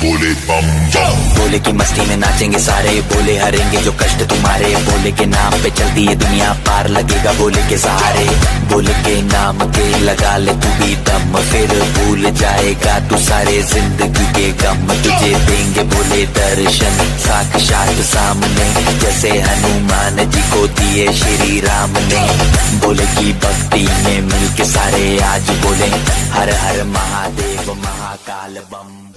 बोले बम बम। बोले की मस्ती में नाचेंगे सारे, बोले हरेंगे जो कष्ट तुम्हारे, बोले के नाम पे चलती है दुनिया, पार लगेगा बोले के सहारे। बोले के नाम के लगा ले तू भी दम, फिर भूल जाएगा तू सारे जिंदगी के गम। तुझे देंगे बोले दर्शन साक्षात सामने, जैसे हनुमान जी को दिए श्री राम ने। बोले की भक्ति में मिलके सारे आज बोले हर हर महादेव महाकाल बम।